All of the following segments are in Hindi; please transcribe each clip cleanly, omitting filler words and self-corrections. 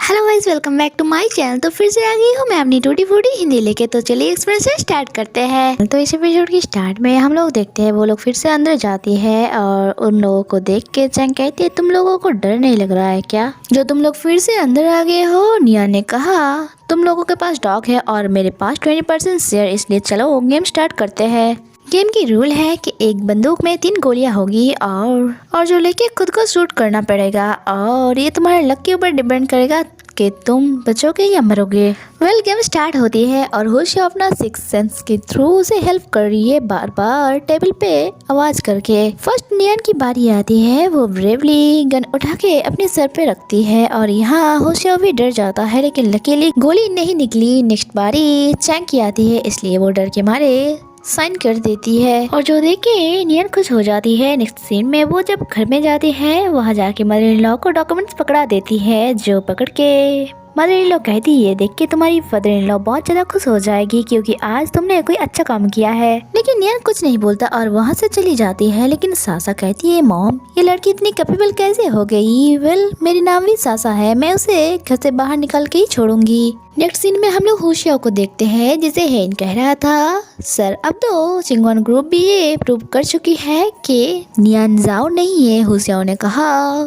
Hello guys, welcome back to my channel. तो फिर से आ गई हूँ मैं अपनी टूटी फूटी हिंदी लेके। तो चलिए एक्सप्रेस से स्टार्ट करते हैं। तो इस एपिसोड की स्टार्ट में हम लोग देखते हैं वो लोग फिर से अंदर जाती है और उन लोगों को देख के चैंग कहती है, तुम लोगों को डर नहीं लग रहा है क्या, जो तुम लोग फिर से अंदर आ गए हो। निया ने कहा, तुम लोगों के पास डॉग है और मेरे पास 20% शेयर, इसलिए चलो गेम स्टार्ट करते हैं। गेम की रूल है कि एक बंदूक में 3 गोलियां होगी और जो लेके खुद को शूट करना पड़ेगा और ये तुम्हारे लक के ऊपर डिपेंड करेगा कि तुम बचोगे या मरोगे। वेल गेम स्टार्ट होती है और होशी अपना सिक्स सेंस के थ्रू उसे हेल्प कर रही है, बार बार टेबल पे आवाज करके। फर्स्ट नियन की बारी आती है, वो ब्रेवली गन उठा के अपने सर पे रखती है और यहाँ होशिया भी डर जाता है, लेकिन लकीली गोली नहीं निकली। नेक्स्ट बारी चैंग की आती है, इसलिए वो डर के मारे साइन कर देती है और जो देख के नियन खुश हो जाती है। नेक्स्ट सीन में वो जब घर में जाती है, वहाँ जाके मदर इन लॉ को डॉक्यूमेंट्स पकड़ा देती है, जो पकड़ के मदर इन लॉ कहती है, देख के तुम्हारी फादर इन लॉ बहुत ज्यादा खुश हो जाएगी क्योंकि आज तुमने कोई अच्छा काम किया है। लेकिन नियन कुछ नहीं बोलता और वहाँ से चली जाती है। लेकिन सासा कहती है, मॉम ये लड़की इतनी कैपेबल कैसे हो गई। वेल मेरी नाम भी सासा है, मैं उसे घर से बाहर निकाल के ही छोड़ूंगी। नेक्स्ट सीन में हम लोग होशिया को देखते हैं, जिसे हेन कह रहा था, सर अब तो चिंगवन ग्रुप भी ये प्रूव कर चुकी है कि नियन जाओ नहीं है। होशिया ने कहा,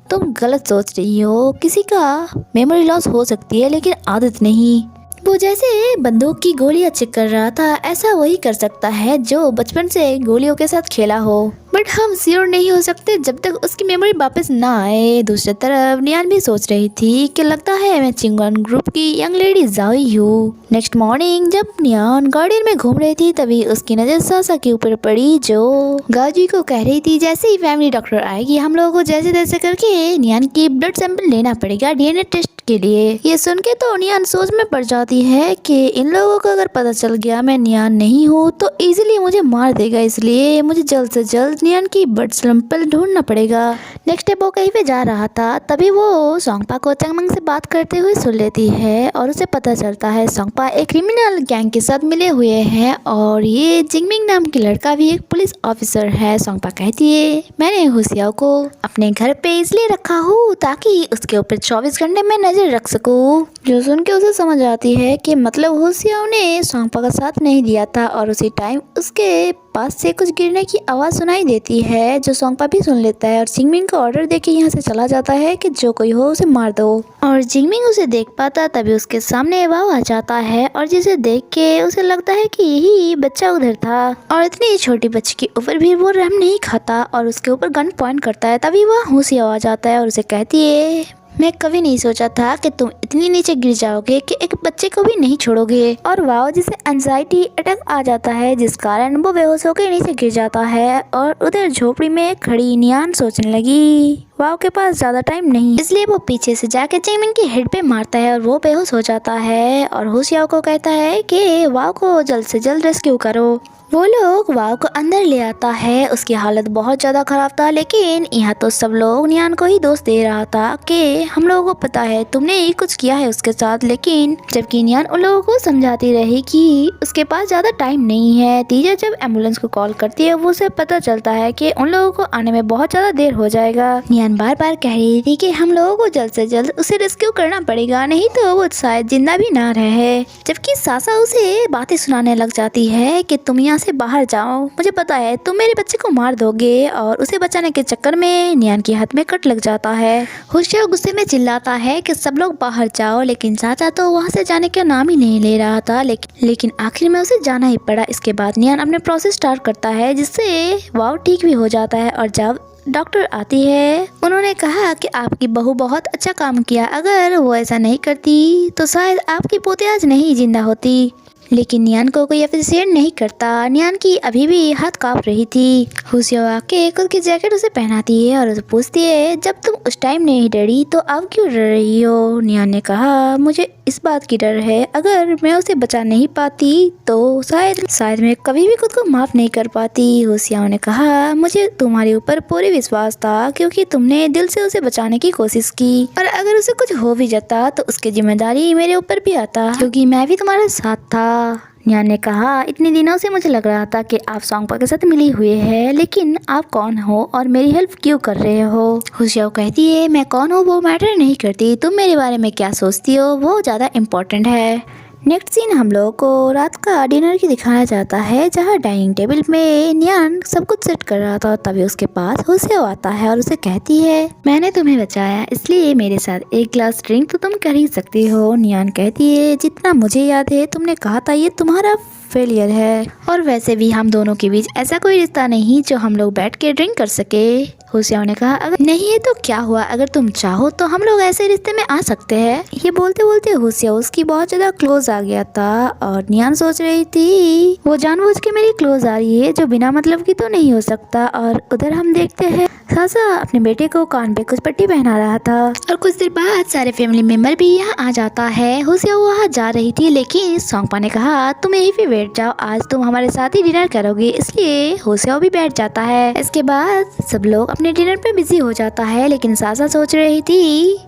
तुम गलत सोच रही हो, किसी का मेमोरी लॉस हो सकती है लेकिन आदत नहीं। वो जैसे बंदूक की गोलियां चेक कर रहा था, ऐसा वही कर सकता है जो बचपन से गोलियों के साथ खेला हो, बट हम श्योर नहीं हो सकते जब तक उसकी मेमोरी वापस ना आए। दूसरी तरफ नियान भी सोच रही थी कि लगता है मैं चिंगवन ग्रुप की यंग लेडी जाओई हूँ। नेक्स्ट मॉर्निंग जब नियान गार्डन में घूम रही थी, तभी उसकी नजर सासा के ऊपर पड़ी, जो गाजी को कह रही थी, जैसे ही फैमिली डॉक्टर आएगी हम लोगों को जैसे तैसे करके नियान की ब्लड सैंपल लेना पड़ेगा डीएनए टेस्ट के लिए। ये सुन के तो नियान सोच में पड़ जाती है कि इन लोगों को अगर पता चल गया मैं नियान नहीं हूँ तो इजीली मुझे मार देगा, इसलिए मुझे जल्द से जल्द नियान की ब्लड सैंपल ढूंढना पड़ेगा। नेक्स्ट डे वो कहीं पे जा रहा था, तभी वो सोंगपा को चंगमंग से बात करते हुए सुन लेती है और उसे पता चलता है सोंगपा एक क्रिमिनल गैंग के साथ मिले हुए हैं और ये जिंगमिंग नाम की लड़का भी एक पुलिस ऑफिसर है। सोंगपा कहती है, मैंने होशियाओ को अपने घर पे इसलिए रखा हूँ ताकि उसके ऊपर 24 घंटे में नजर रख सकूँ। जो सुन के उसे समझ आती है कि मतलब होशियाओ ने सोंगपा का साथ नहीं दिया था और उसी टाइम उसके पास से कुछ गिरने की आवाज सुनाई देती है, जो सोंगपा भी सुन लेता है और जिंगमिंग का ऑर्डर देके यहाँ से चला जाता है कि जो कोई हो उसे मार दो। और जिंगमिंग उसे देख पाता, तभी उसके सामने वाव आ जाता है और जिसे देख के उसे लगता है कि यही बच्चा उधर था और इतनी छोटी बच्ची के ऊपर भी वो रहम नहीं खाता और उसके ऊपर गन पॉइंट करता है। तभी वह होशिया आ जाता है और उसे कहती है, मैं कभी नहीं सोचा था कि तुम इतनी नीचे गिर जाओगे कि एक बच्चे को भी नहीं छोड़ोगे। और वाओ जिसे एंजाइटी अटैक आ जाता है, जिस कारण वो बेहोश होकर नीचे गिर जाता है और उधर झोपड़ी में खड़ी नियान सोचने लगी, वाओ के पास ज्यादा टाइम नहीं, इसलिए वो पीछे से जाके चिंगमिंग की हेड पे मारता है और वो बेहोश हो जाता है और होशियाओ को कहता है कि वाओ को जल्द से जल्द रेस्क्यू करो। वो लोग वाव को अंदर ले आता है, उसकी हालत बहुत ज़्यादा ख़राब था, लेकिन यहाँ तो सब लोग नियान को ही दोष दे रहा था कि हम लोगों को पता है तुमने ये कुछ किया है उसके साथ। लेकिन जबकि नियान उन लोगों को समझाती रही कि उसके पास ज़्यादा टाइम नहीं है। तीजा जब एम्बुलेंस को कॉल करती है, वो उसे पता चलता है कि उन लोगों को आने में बहुत ज़्यादा देर हो जाएगा। नियान बार बार कह रही थी कि हम लोगों को जल्द से जल्द उसे रेस्क्यू करना पड़ेगा, नहीं तो वो शायद जिंदा भी ना रहे। जबकि सासा उसे बातें सुनाने लग जाती है कि तुम यहाँ से बाहर जाओ, मुझे पता है तुम मेरे बच्चे को मार दोगे, और उसे बचाने के चक्कर में नियान के हाथ में कट लग जाता है। होशिया गुस्से में चिल्लाता है कि सब लोग बाहर जाओ, लेकिन चाचा तो वहाँ से जाने का नाम ही नहीं ले रहा था, लेकिन आखिर में उसे जाना ही पड़ा। इसके बाद नियान अपने प्रोसेस स्टार्ट करता है, जिससे वाव ठीक भी हो जाता है। और जब डॉक्टर आती है, उन्होंने कहा कि आपकी बहू बहुत अच्छा काम किया, अगर वो ऐसा नहीं करती तो शायद आपकी पोती आज नहीं जिंदा होती। लेकिन नियान को कोई अप्रिशिएट नहीं करता। नियान की अभी भी हाथ कांप रही थी। होशिया आके खुद की जैकेट उसे पहनाती है और उसे पूछती है, जब तुम उस टाइम नहीं डरी तो अब क्यों डर रही हो। नियान ने कहा, मुझे इस बात की डर है, अगर मैं उसे बचा नहीं पाती तो शायद मैं कभी भी खुद को माफ नहीं कर पाती। होशिया ने कहा, मुझे तुम्हारे ऊपर पूरे विश्वास था क्योंकि तुमने दिल से उसे बचाने की कोशिश की, और अगर उसे कुछ हो भी जाता तो उसकी जिम्मेदारी मेरे ऊपर भी आता क्योंकि मैं भी तुम्हारे साथ था। नियान ने कहा, इतने दिनों से मुझे लग रहा था कि आप सोंगपा के साथ मिली हुई है, लेकिन आप कौन हो और मेरी हेल्प क्यों कर रहे हो? हुसियाओ कहती है, मैं कौन हूँ वो मैटर नहीं करती, तुम मेरे बारे में क्या सोचती हो वो ज़्यादा इम्पोर्टेंट है। नेक्स्ट सीन हम लोगों को रात का डिनर की दिखाया जाता है, जहाँ डाइनिंग टेबल में नियान सब कुछ सेट कर रहा था। तभी उसके पास हुसियाओ आता है और उसे कहती है, मैंने तुम्हें बचाया इसलिए मेरे साथ एक ग्लास ड्रिंक तो तुम कर ही सकती हो। नियान कहती है, जितना मुझे याद है तुमने कहा था ये तुम्हारा फेलियर है, और वैसे भी हम दोनों के बीच ऐसा कोई रिश्ता नहीं जो हम लोग बैठ के ड्रिंक कर सके। हुसियाओ ने कहा, अगर नहीं है तो क्या हुआ, अगर तुम चाहो तो हम लोग ऐसे रिश्ते में आ सकते हैं। ये बोलते बोलते हुसियाओ उसकी बहुत ज्यादा क्लोज आ गया था और नियान सोच रही थी वो जानबूझ के मेरी क्लोज आ रही है, जो बिना मतलब की तो नहीं हो सकता। और उधर हम देखते हैं सासा अपने बेटे को कान पे कुछ पट्टी पहना रहा था, और कुछ देर बाद सारे फैमिली मेंबर भी यहाँ आ जाता है। हुसियाओ वहाँ जा रही थी, लेकिन सोंगपा ने कहा, तुम यहीं पे बैठ जाओ, आज तुम हमारे साथ ही डिनर करोगे, इसलिए हुसियाओ भी बैठ जाता है। इसके बाद सब लोग अपने डिनर पे बिजी हो जाता है, लेकिन सासा सोच रही थी,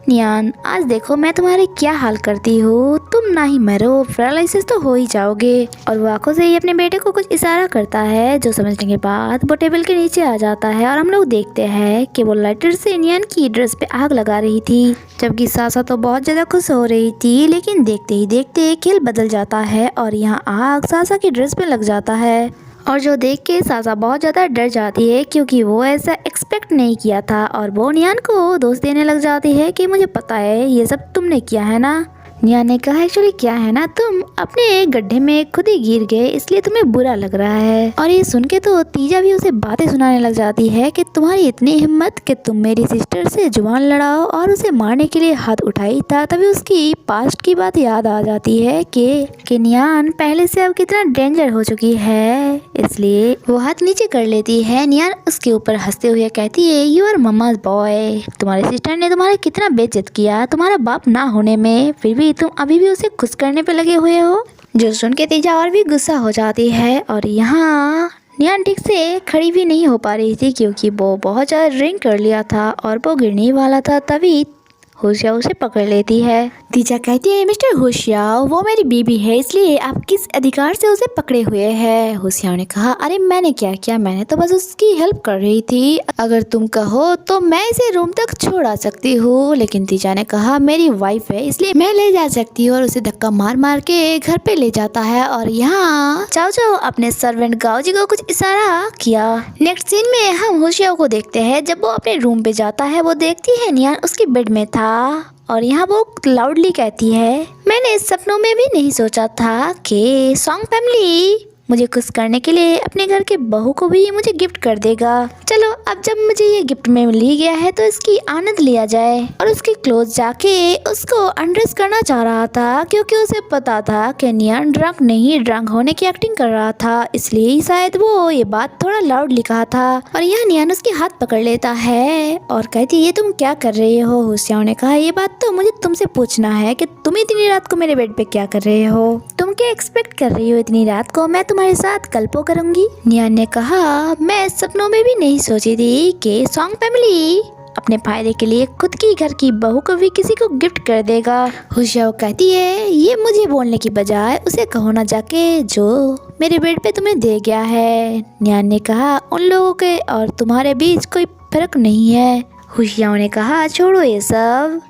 नियान आज देखो मैं तुम्हारे क्या हाल करती हूँ, तुम ना ही मरो, पैरालिसिस तो हो ही जाओगे। और वो आंखों से ही अपने बेटे को कुछ इशारा करता है, जो समझने के बाद वो टेबल के नीचे आ जाता है और हम लोग देखते हैं कि वो लाइटर से नियान की ड्रेस पे आग लगा रही थी, जबकि सासा तो बहुत ज्यादा खुश हो रही थी। लेकिन देखते ही देखते खेल बदल जाता है और यहाँ आग सासा की ड्रेस पे लग जाता है, और जो देख के सासा बहुत ज़्यादा डर जाती है, क्योंकि वो ऐसा एक्सपेक्ट नहीं किया था। और वो नियान को दोष देने लग जाती है कि मुझे पता है ये सब तुमने किया है ना। नियान ने कहा, एक्चुअली क्या है ना, तुम अपने गड्ढे में खुद ही गिर गए इसलिए तुम्हें बुरा लग रहा है। और ये सुन के तो तीजा भी उसे बातें सुनाने लग जाती है कि तुम्हारी इतनी हिम्मत कि तुम मेरी सिस्टर से जुबान लड़ाओ और उसे मारने के लिए हाथ उठाई था। तभी उसकी पास्ट की बात याद आ जाती है कि नियान पहले से अब कितना डेंजर हो चुकी है, इसलिए वो हाथ नीचे कर लेती है। नियान उसके ऊपर हंसते हुए कहती है, यू आर मम्माज बॉय, तुम्हारी सिस्टर ने तुम्हारा कितना बेइज्जत किया तुम्हारा बाप ना होने में, फिर भी तुम अभी भी उसे खुश करने पे लगे हुए हो। जो सुन के तीजा और भी गुस्सा हो जाती है, और यहाँ नियान ठीक से खड़ी भी नहीं हो पा रही थी, क्योंकि वो बहुत ज़्यादा ड्रिंक कर लिया था और वो गिरने वाला था। तभी हुसियाओ उसे पकड़ लेती है। तीजा कहती है, मिस्टर हुसियाओ वो मेरी बीबी है, इसलिए आप किस अधिकार से उसे पकड़े हुए हैं? हुसियाओ ने कहा, अरे मैंने क्या किया, मैंने तो बस उसकी हेल्प कर रही थी, अगर तुम कहो तो मैं इसे रूम तक छोड़ सकती हूँ। लेकिन तीजा ने कहा, मेरी वाइफ है इसलिए मैं ले जा सकती हूँ, और उसे धक्का मार मार के घर पे ले जाता है। और यहाँ चाओ चाओ अपने सर्वेंट गाओजी को कुछ इशारा किया। नेक्स्ट सीन में हम हुसियाओ को देखते हैं, जब वो अपने रूम पे जाता है वो देखती है नियान उसके बेड में था, और यहाँ वो लाउडली कहती है, मैंने इस सपनों में भी नहीं सोचा था कि सोंग फैमिली मुझे खुश करने के लिए अपने घर के बहू को भी मुझे गिफ्ट कर देगा। चलो अब जब मुझे ये गिफ्ट में मिल ही गया है तो इसकी आनंद लिया जाए। और उसके क्लोज जाके उसको अंड्रेस करना चाह रहा था, क्योंकि उसे पता था कि नियान ड्रंक नहीं, ड्रंक होने की एक्टिंग कर रहा था, इसलिए शायद वो ये बात थोड़ा लाउडली कहा था। और यह नियान उसके हाथ पकड़ लेता है और कहती, ये तुम क्या कर रहे हो? हुसियाओ ने कहा, ये बात तो मुझे तुमसे पूछना है कि तुम इतनी रात को मेरे बेड पे क्या कर रहे हो? तुम क्या एक्सपेक्ट कर रही हो इतनी रात को मैं तुम्हारे साथ कल्पो करूंगी? नियान ने कहा, मैं सपनों में भी नहीं सोची थी कि सोंग फैमिली अपने फायदे के लिए खुद की घर की बहू को भी किसी को गिफ्ट कर देगा। हुसियाओ कहती है, ये मुझे बोलने की बजाय उसे कहो ना जाके जो मेरे बेड पे तुम्हें दे गया है। नियान ने कहा, उन लोगों के और तुम्हारे बीच कोई फर्क नहीं है। हुसियाओ ने कहा, छोड़ो ये सब,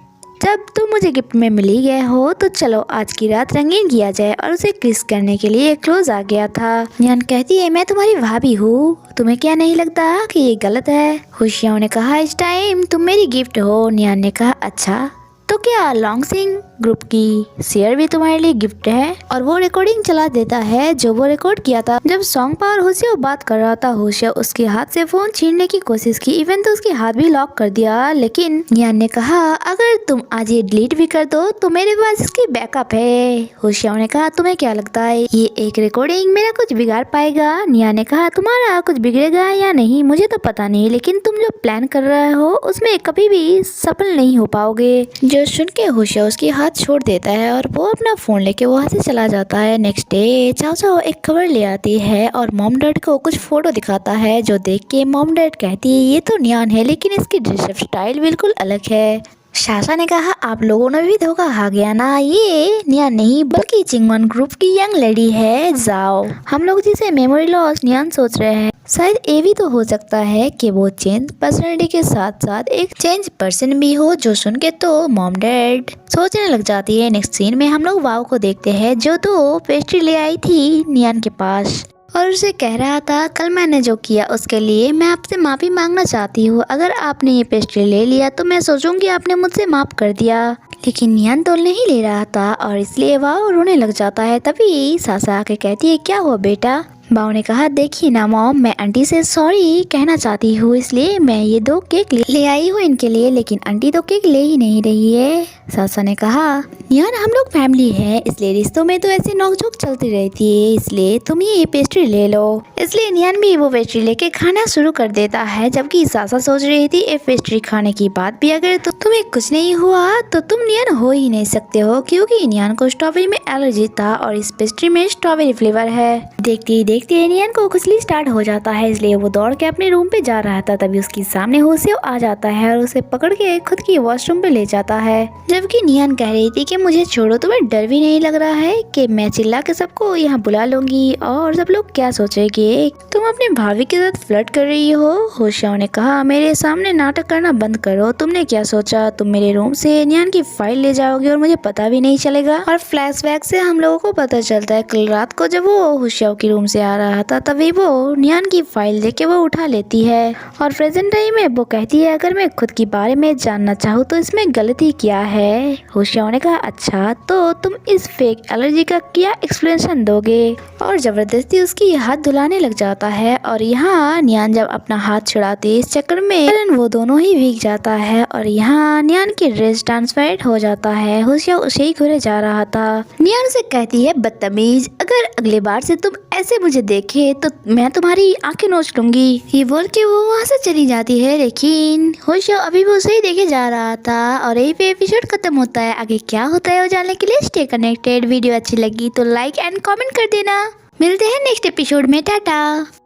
जब तुम मुझे गिफ्ट में मिल ही गए हो तो चलो आज की रात रंगीन किया जाए। और उसे किस करने के लिए क्लोज आ गया था। नियान कहती है, मैं तुम्हारी भाभी हूँ, तुम्हें क्या नहीं लगता कि ये गलत है? हुसियाओ ने कहा, इस टाइम तुम मेरी गिफ्ट हो। नियान ने कहा, अच्छा तो क्या लॉन्ग सिंग ग्रुप की शेयर भी तुम्हारे लिए गिफ्ट है? और वो रिकॉर्डिंग चला देता है जो वो रिकॉर्ड किया था जब सोंगपा और हुसियाओ बात कर रहा था। हुसियाओ उसके हाथ से फोन छीनने की कोशिश की, इवन तो उसके हाथ भी लॉक कर दिया। लेकिन नियान ने कहा, अगर तुम आज ये डिलीट भी कर दो तो मेरे पास इसकी बैकअप है। हुसियाओ ने कहा, तुम्हें क्या लगता है ये एक रिकॉर्डिंग मेरा कुछ बिगाड़ पाएगा? नियान ने कहा, तुम्हारा कुछ बिगड़ेगा या नहीं मुझे तो पता नहीं, लेकिन तुम जो प्लान कर रहे हो उसमें कभी भी सफल नहीं हो पाओगे। जो सुन के हुसियाओ उसके हाथ छोड़ देता है और वो अपना फोन लेके वहाँ से चला जाता है। नेक्स्ट डे चाओ चाओ एक खबर ले आती है और मॉम डैड को कुछ फोटो दिखाता है, जो देख के मॉम डैड कहती है, ये तो नियान है लेकिन इसकी ड्रेसअप स्टाइल बिल्कुल अलग है। सासा ने कहा आप लोगों ने भी धोखा खा गया ना, ये नियान नहीं बल्कि चिंगवन ग्रुप की यंग लेडी है जाओ। हम लोग जिसे मेमोरी लॉस नियान सोच रहे हैं, शायद ये भी तो हो सकता है कि वो चेंज पर्सनैलिटी के साथ साथ एक चेंज पर्सन भी हो। जो सुन के तो मॉम डैड सोचने लग जाती है। नेक्स्ट सीन में हम लोग वाव को देखते हैं जो तो पेस्ट्री ले आई थी नियान के पास और उसे कह रहा था कल मैंने जो किया उसके लिए मैं आपसे माफ़ी मांगना चाहती हूँ। अगर आपने ये पेस्ट्री ले लिया तो मैं सोचूंगी आपने मुझसे माफ़ कर दिया। लेकिन नियान तोल नहीं ले रहा था और इसलिए वाव रोने लग जाता है। तभी सासा आके कहती है क्या हुआ बेटा। बाव ने कहा देखिए ना मॉम, मैं आंटी से सॉरी कहना चाहती हूँ इसलिए मैं ये 2 केक ले आई हूँ इनके लिए, लेकिन आंटी तो केक ले ही नहीं रही है। सासा ने कहा नियान हम लोग फैमिली है इसलिए रिश्तों में तो ऐसे नोकझोंक चलती रहती है, इसलिए तुम ये पेस्ट्री ले लो। इसलिए नियान भी वो पेस्ट्री लेके खाना शुरू कर देता है। जबकि सासा सोच रही थी ये पेस्ट्री खाने की बात भी अगर तो तुम्हें कुछ नहीं हुआ तो तुम नियान हो ही नहीं सकते हो, क्योंकि नियान को स्ट्रॉबेरी में एलर्जी था और इस पेस्ट्री में स्ट्रॉबेरी फ्लेवर है। देखते ही देखते नियान को खुजली स्टार्ट हो जाता है, इसलिए वो दौड़ के अपने रूम पे जा रहा था। तभी उसके सामने होशियो आ जाता है और उसे पकड़ के खुद की वॉशरूम पे ले जाता है। जबकि नियान कह रही थी कि मुझे छोड़ो, तुम्हें डर भी नहीं लग रहा है कि मैं चिल्ला के सबको यहाँ बुला लूंगी और सब लोग क्या सोचेंगे, तुम अपने भाभी के साथ फ्लर्ट कर रही हो। होशियो ने कहा मेरे सामने नाटक करना बंद करो, तुमने क्या सोचा तुम मेरे रूम से नियान की फाइल ले जाओगे और मुझे पता भी नहीं चलेगा। और फ्लैशबैक से हम लोगों को पता चलता है कल रात को जब वो होशियो के रूम से आ रहा था तभी वो नियान की फाइल देख के वो उठा लेती है और प्रेजेंट टाइम में वो कहती है अगर मैं खुद के बारे में जानना चाहूँ तो इसमें गलती क्या है। होशियो ने कहा अच्छा तो तुम इस फेक एलर्जी का क्या एक्सप्लेनेशन दोगे, और जबरदस्ती उसकी हाथ धुलाने लग जाता है। और यहाँ नियान जब अपना हाथ छुड़ाती है इस चक्कर में वो दोनों ही भीग जाता है और यहाँ नियान की ड्रेस ट्रांसफर हो जाता है। होशियो उसे ही घुरे जा रहा था। नियान उसे कहती है बदतमीज, अगर अगली बार से तुम ऐसे मुझे देखे तो मैं तुम्हारी आंखें नोच लूंगी। ये बोल के वो वहाँ से चली जाती है। लेकिन होशियो अभी भी उसे ही देखे जा रहा था और यही पे एपिसोड खत्म होता है। आगे क्या होता है वो जानने के लिए स्टे कनेक्टेड। वीडियो अच्छी लगी तो लाइक एंड कमेंट कर देना। मिलते हैं नेक्स्ट एपिसोड में, टाटा।